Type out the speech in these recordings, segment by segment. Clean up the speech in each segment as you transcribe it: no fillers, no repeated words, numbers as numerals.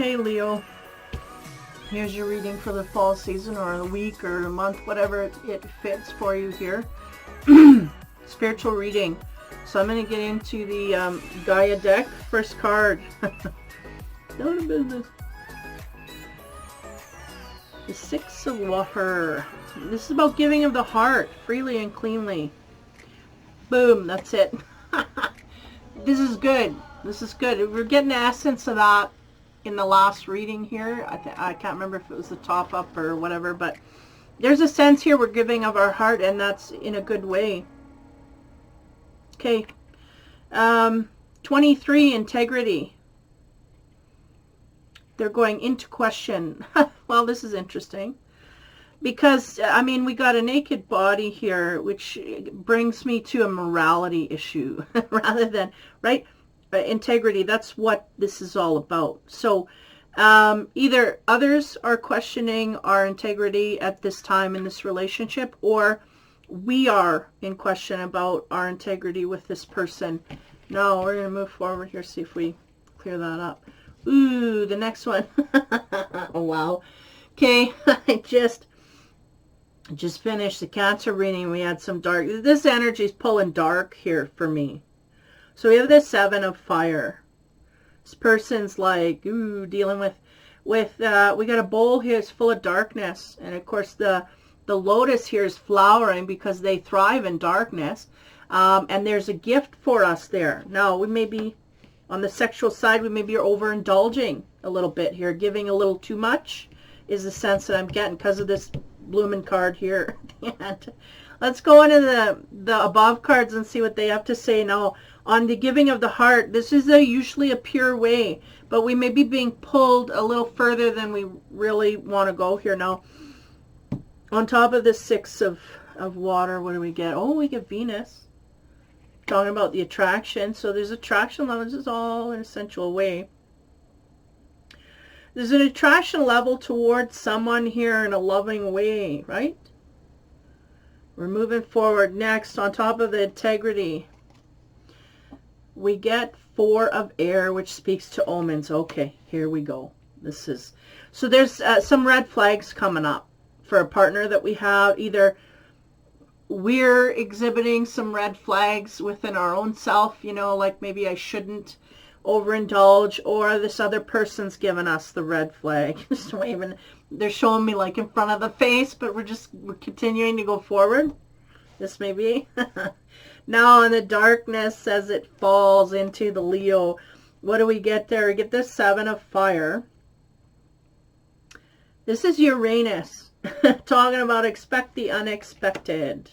Okay, Leo, here's your reading for the fall season, or the week or the month, whatever it fits for you here. Spiritual reading. So I'm going to get into the Gaia deck. First card. Down to business. The Six of Water. This is about giving of the heart, freely and cleanly. Boom, that's it. This is good. This is good. We're getting the essence of that in the last reading here. I can't remember if it was the top up or whatever, but there's a sense here we're giving of our heart, and that's in a good way. Okay. 23, integrity. They're going into question. Well, this is interesting because, I mean, we got a naked body here, which brings me to a morality issue rather than, right? Integrity, that's what this is all about. So either others are questioning our integrity at this time in this relationship, or we are in question about our integrity with this person. No, we're going to move forward here, see if we clear that up. Ooh, the next one. Oh, wow. Okay, I just finished the Cancer reading. We had some dark, this energy is pulling dark here for me. So we have the Seven of Fire. This person's like, ooh, dealing with we got a bowl here, it's full of darkness. And of course the lotus here is flowering because they thrive in darkness. And there's a gift for us there. Now, we may be, on the sexual side, we may be overindulging a little bit here, giving a little too much is the sense that I'm getting because of this blooming card here. And let's go into the above cards and see what they have to say now. On the giving of the heart, this is usually a pure way, but we may be being pulled a little further than we really want to go here. Now, on top of the Six of Water, what do we get? Oh, we get Venus. Talking about the attraction. So there's attraction level. This is all in a sensual way. There's an attraction level towards someone here in a loving way, right? We're moving forward. Next, on top of the integrity, we get Four of Air, which speaks to omens. Okay, here we go. This is, so there's some red flags coming up for a partner that we have. Either we're exhibiting some red flags within our own self, you know, like maybe I shouldn't overindulge, or this other person's giving us the red flag. Just waving. They're showing me like in front of the face, but we're continuing to go forward. This may be. Now in the darkness as it falls into the Leo, what do we get there? We get the Seven of Fire. This is Uranus. Talking about expect the unexpected.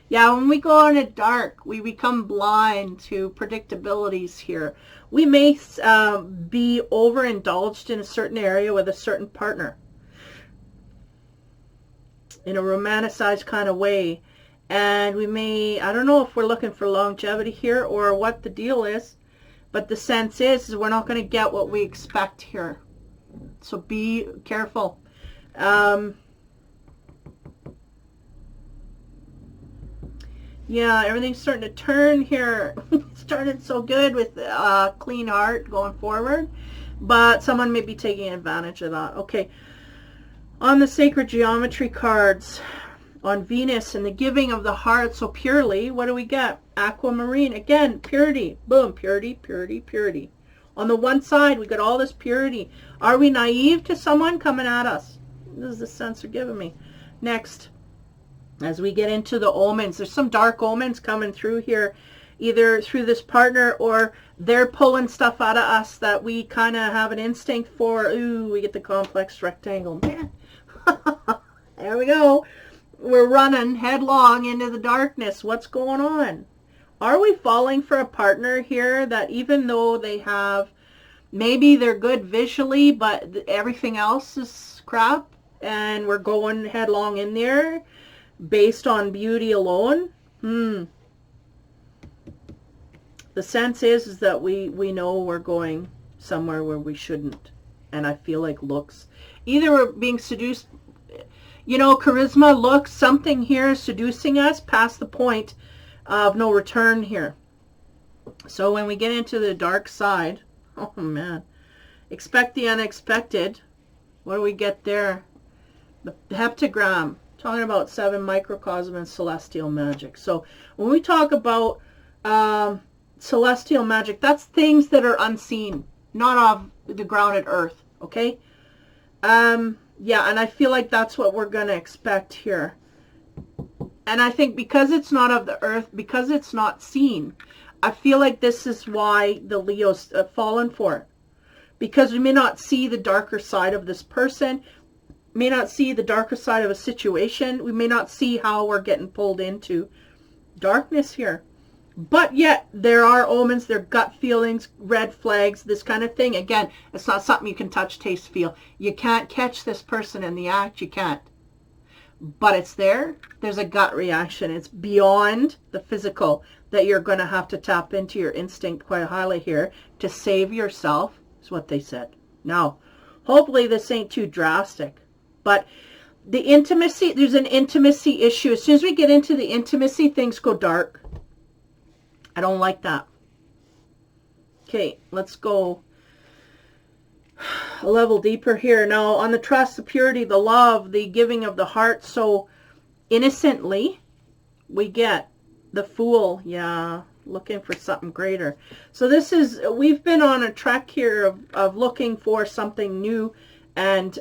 Yeah, when we go in the dark, we become blind to predictabilities here. We may be overindulged in a certain area with a certain partner in a romanticized kind of way. And we may, I don't know if we're looking for longevity here or what the deal is, but the sense is we're not going to get what we expect here. So be careful. Yeah, everything's starting to turn here. It started so good with clean heart going forward, but someone may be taking advantage of that. Okay, on the sacred geometry cards, on Venus and the giving of the heart so purely, what do we get? Aquamarine. Again, purity. Boom, purity, purity, purity. On the one side, we got all this purity. Are we naive to someone coming at us? This is the sense they're giving me. Next, as we get into the omens, there's some dark omens coming through here, either through this partner or they're pulling stuff out of us that we kind of have an instinct for. Ooh, we get the complex rectangle. Man. There we go. We're running headlong into the darkness. What's going on? Are we falling for a partner here that even though they have, maybe they're good visually, but everything else is crap, and we're going headlong in there based on beauty alone? The sense is that we know we're going somewhere where we shouldn't. And I feel like looks, either we're being seduced, you know, charisma, looks, something here is seducing us past the point of no return here. So when we get into the dark side, oh man, Expect the unexpected. What do we get there? The heptagram, talking about 7 microcosm and celestial magic. So when we talk about celestial magic, that's things that are unseen, not off the grounded earth, okay? Yeah, and I feel like that's what we're going to expect here. And I think because it's not of the earth, because it's not seen, I feel like this is why the Leo's fallen for it. Because we may not see the darker side of this person, may not see the darker side of a situation, we may not see how we're getting pulled into darkness here. But yet, there are omens, there are gut feelings, red flags, this kind of thing. Again, it's not something you can touch, taste, feel. You can't catch this person in the act, you can't. But it's there. There's a gut reaction. It's beyond the physical that you're going to have to tap into your instinct quite highly here to save yourself, is what they said. Now, hopefully this ain't too drastic. But the intimacy, there's an intimacy issue. As soon as we get into the intimacy, things go dark. I don't like that. Okay, let's go a level deeper here. Now, on the trust, the purity, the love, the giving of the heart. So, innocently, we get the Fool. Yeah, looking for something greater. So this is, we've been on a track here of looking for something new and,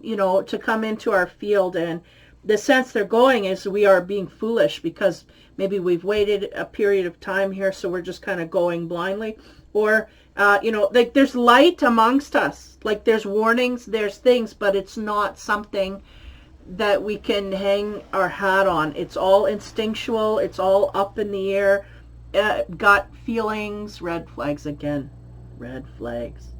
you know, to come into our field. And the sense they're going is we are being foolish because maybe we've waited a period of time here, so we're just kind of going blindly. Or, you know, like there's light amongst us. Like there's warnings, there's things, but it's not something that we can hang our hat on. It's all instinctual. It's all up in the air. Gut feelings, red flags again. Red flags.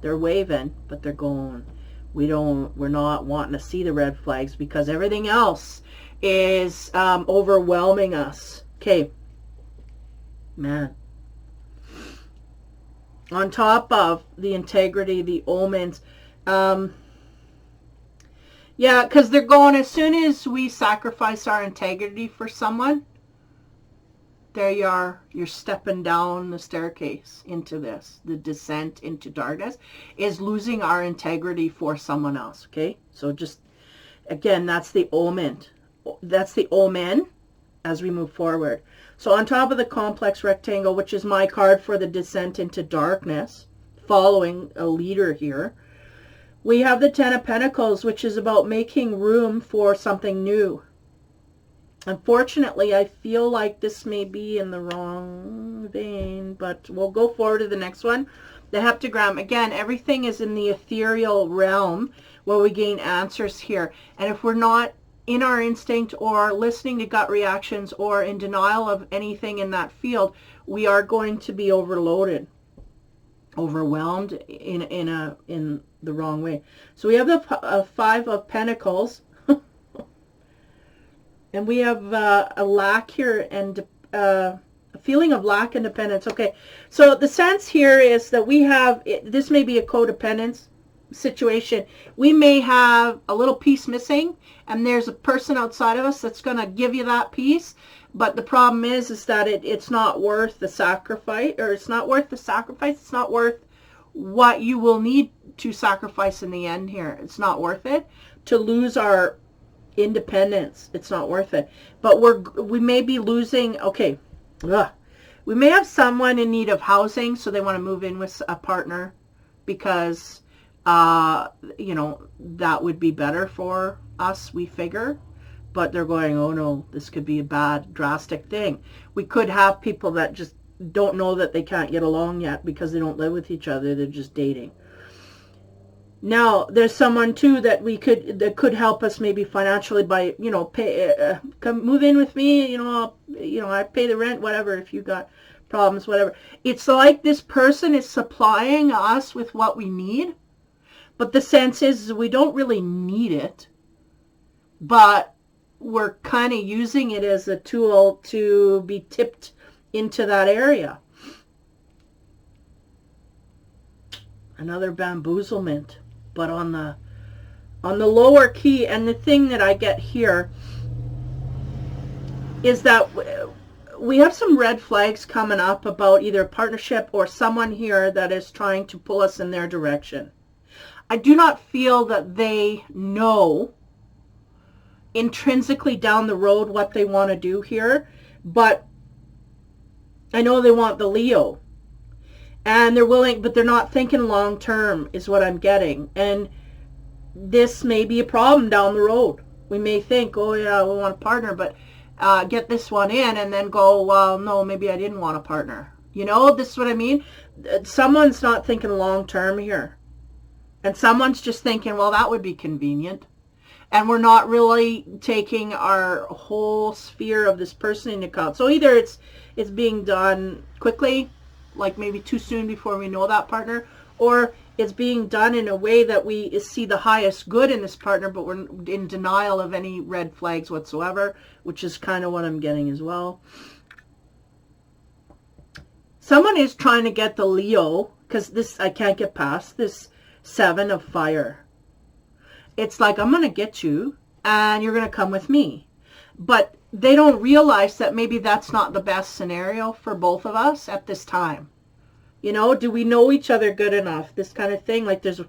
They're waving, but they're going. We're not wanting to see the red flags because everything else is overwhelming us. Okay. Man. On top of the integrity, the omens. Yeah, because they're going, as soon as we sacrifice our integrity for someone, there you are. You're stepping down the staircase into this. The descent into darkness is losing our integrity for someone else. Okay. So just, again, that's the omen. That's the omen as we move forward. So on top of the complex rectangle, which is my card for the descent into darkness, following a leader here, we have the Ten of Pentacles, which is about making room for something new. Unfortunately, I feel like this may be in the wrong vein, but we'll go forward to the next one. The heptagram, again, everything is in the ethereal realm where we gain answers here. And if we're not in our instinct or listening to gut reactions or in denial of anything in that field, we are going to be overloaded, overwhelmed in the wrong way. So we have the Five of Pentacles. And we have a lack here and a feeling of lack and dependence. Okay, so the sense here is that we have, this may be a codependence situation. We may have a little piece missing, and there's a person outside of us that's going to give you that piece. But the problem is that it's not worth the sacrifice, or it's not worth the sacrifice. It's not worth what you will need to sacrifice in the end here. It's not worth it to lose our independence. It's not worth it. But we may be losing, okay, we may have someone in need of housing, so they want to move in with a partner because you know, that would be better for us, we figure. But they're going, oh no, this could be a bad, drastic thing. We could have people that just don't know that they can't get along yet because they don't live with each other. They're just dating. Now, there's someone too that could help us maybe financially by, you know, pay, come move in with me, you know, I pay the rent, whatever, if you got problems, whatever. It's like this person is supplying us with what we need, but the sense is we don't really need it, but we're kind of using it as a tool to be tipped into that area. Another bamboozlement. But on the lower key, and the thing that I get here is that we have some red flags coming up about either a partnership or someone here that is trying to pull us in their direction. I do not feel that they know intrinsically down the road what they want to do here, but I know they want the Leo. And they're willing, but they're not thinking long term is what I'm getting. And this may be a problem down the road. We may think, oh yeah, we want a partner, but get this one in and then go, well, no, maybe I didn't want a partner. You know, this is what I mean. Someone's not thinking long term here. And someone's just thinking, well, that would be convenient. And we're not really taking our whole sphere of this person into account. So either it's being done quickly, like maybe too soon before we know that partner, or it's being done in a way that we see the highest good in this partner, but we're in denial of any red flags whatsoever, which is kind of what I'm getting as well. Someone is trying to get the Leo, because this, I can't get past this 7 of fire. It's like, I'm going to get you and you're going to come with me. But they don't realize that maybe that's not the best scenario for both of us at this time. You know, do we know each other good enough? This kind of thing. Like there's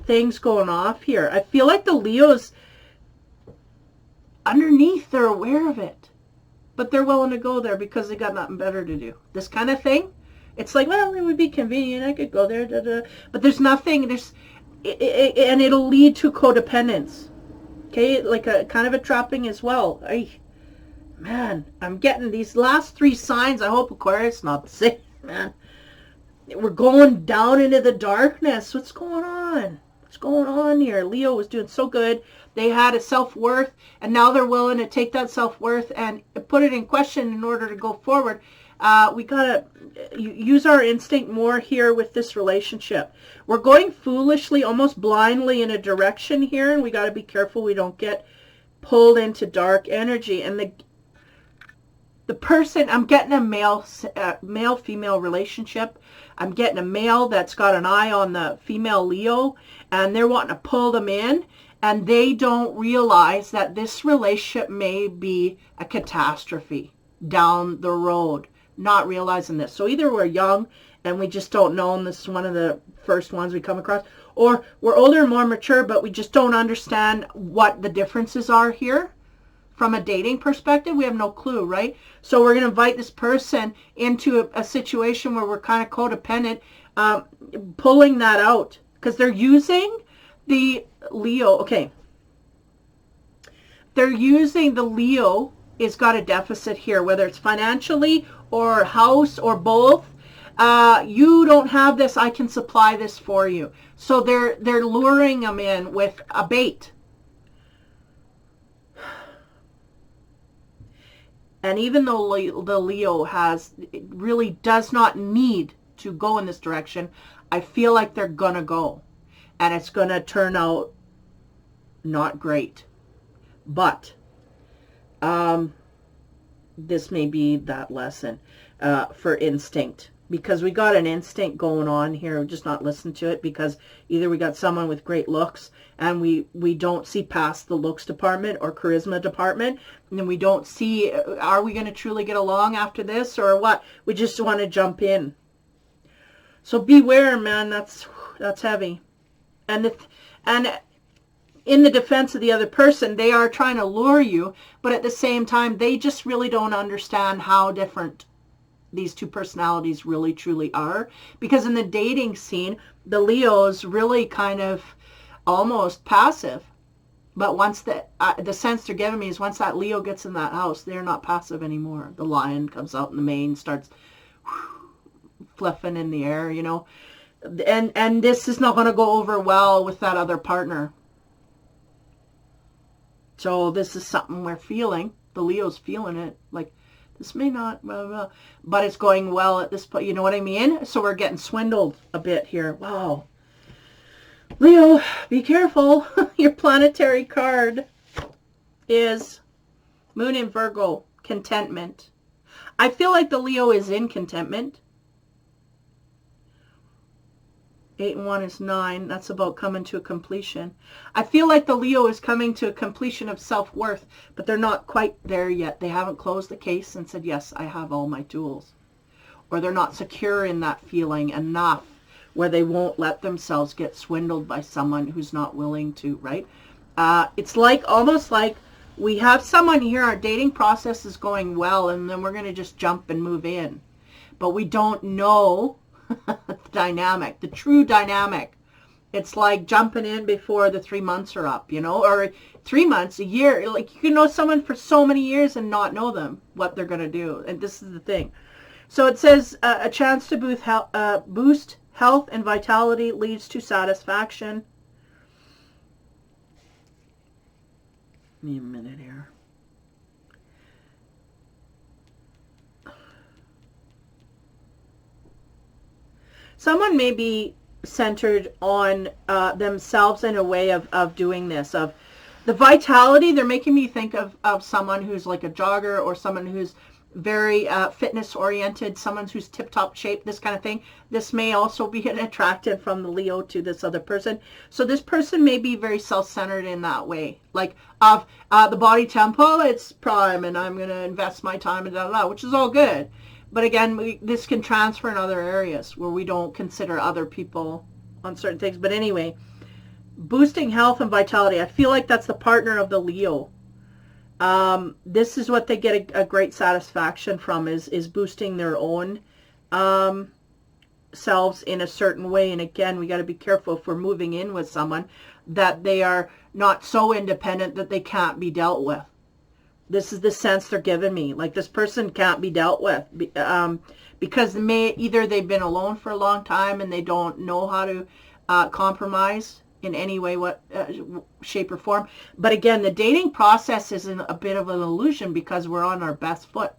things going off here. I feel like the Leos underneath, they're aware of it. But they're willing to go there because they got nothing better to do. This kind of thing. It's like, well, it would be convenient. I could go there. Da, da. But there's nothing. And it'll lead to codependence. Okay, like a kind of a trapping as well. Man, I'm getting these last 3 signs. I hope Aquarius not the same, man. We're going down into the darkness. What's going on? What's going on here? Leo was doing so good. They had a self-worth, and now they're willing to take that self-worth and put it in question in order to go forward. We gotta use our instinct more here with this relationship. We're going foolishly, almost blindly in a direction here, and we gotta be careful we don't get pulled into dark energy. And the person, I'm getting a male-female relationship. I'm getting a male that's got an eye on the female Leo, and they're wanting to pull them in, and they don't realize that this relationship may be a catastrophe down the road. Not realizing this. So either we're young and we just don't know, and this is one of the first ones we come across, or we're older and more mature, but we just don't understand what the differences are here. From a dating perspective, we have no clue, right? So we're going to invite this person into a situation where we're kind of codependent, pulling that out, because they're using the Leo. Okay. They're using the Leo is got a deficit here, whether it's financially or house or both. You don't have this, I can supply this for you. So they're luring them in with a bait. And even though the Leo really does not need to go in this direction, I feel like they're gonna go, and it's gonna turn out not great. But this may be that lesson for instinct, because we got an instinct going on here. We're just not listening to it, because either we got someone with great looks and we don't see past the looks department or charisma department, and then we don't see, are we going to truly get along after this or what? We just want to jump in. So beware, man. That's heavy. And in the defense of the other person, they are trying to lure you, but at the same time, they just really don't understand how different these two personalities really truly are. Because in the dating scene, the Leo is really kind of almost passive. But once the sense they're giving me is once that Leo gets in that house, they're not passive anymore. The lion comes out in the mane, starts fluffing in the air, you know. And this is not going to go over well with that other partner. So this is something we're feeling. The Leo's feeling it. Like, this may not, blah, blah, blah, but it's going well at this point. You know what I mean? So we're getting swindled a bit here. Wow. Leo, be careful. Your planetary card is Moon in Virgo, contentment. I feel like the Leo is in contentment. 8 and 1 is 9. That's about coming to a completion. I feel like the Leo is coming to a completion of self-worth, but they're not quite there yet. They haven't closed the case and said, yes, I have all my tools. Or they're not secure in that feeling enough where they won't let themselves get swindled by someone who's not willing to, right? It's like, almost like we have someone here, our dating process is going well, and then we're going to just jump and move in. But we don't know the dynamic, the true dynamic. It's like jumping in before the 3 months are up, you know, or 3 months, a year. Like, you can know someone for so many years and not know them, what they're going to do. And this is the thing. So it says a chance to boost health and vitality leads to satisfaction. Give me a minute here. Someone may be centered on themselves in a way of doing this. Of the vitality, they're making me think of someone who's like a jogger, or someone who's very fitness oriented, someone who's tip-top shape, this kind of thing. This may also be an attraction from the Leo to this other person. So this person may be very self-centered in that way, like of the body tempo, it's prime, and I'm going to invest my time in that, which is all good. But again, this can transfer in other areas where we don't consider other people on certain things. But anyway, boosting health and vitality, I feel like that's the partner of the Leo. This is what they get a great satisfaction from, is boosting their own selves in a certain way. And again, we got to be careful if we're moving in with someone that they are not so independent that they can't be dealt with. This is the sense they're giving me. Like, this person can't be dealt with because either they've been alone for a long time and they don't know how to compromise in any way, shape or form. But again, the dating process is a bit of an illusion because we're on our best foot.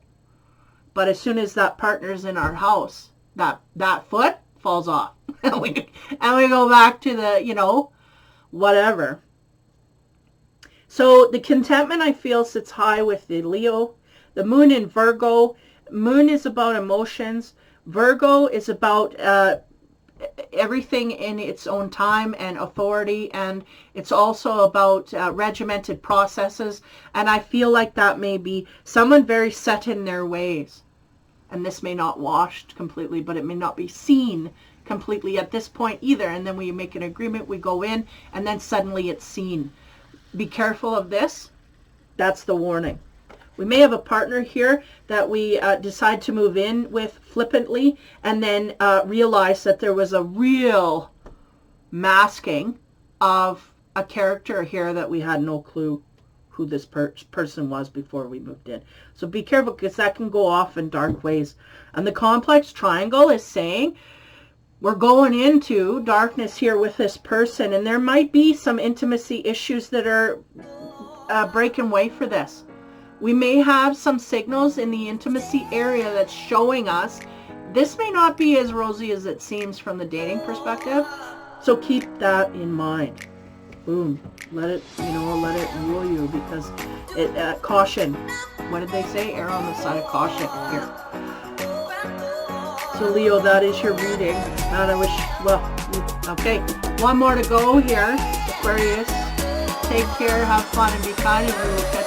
But as soon as that partner's in our house, that foot falls off. and we go back to the, you know, whatever. So the contentment, I feel, sits high with the Leo. The moon in Virgo. Moon is about emotions. Virgo is about everything in its own time and authority, and it's also about regimented processes. And I feel like that may be someone very set in their ways. And this may not washed completely, but it may not be seen completely at this point either. And then we make an agreement, we go in, and then suddenly it's seen. Be careful of this. That's the warning. We may have a partner here that we decide to move in with flippantly, and then realize that there was a real masking of a character here that we had no clue who this person was before we moved in. So be careful, because that can go off in dark ways. And the complex triangle is saying we're going into darkness here with this person, and there might be some intimacy issues that are breaking way for this. We may have some signals in the intimacy area that's showing us this may not be as rosy as it seems from the dating perspective. So keep that in mind. Boom. Let it, let it rule you, because it, caution. What did they say? Err on the side of caution here. So Leo, that is your reading. And I wish, okay. One more to go here. Aquarius, take care, have fun, and be kind, and we will catch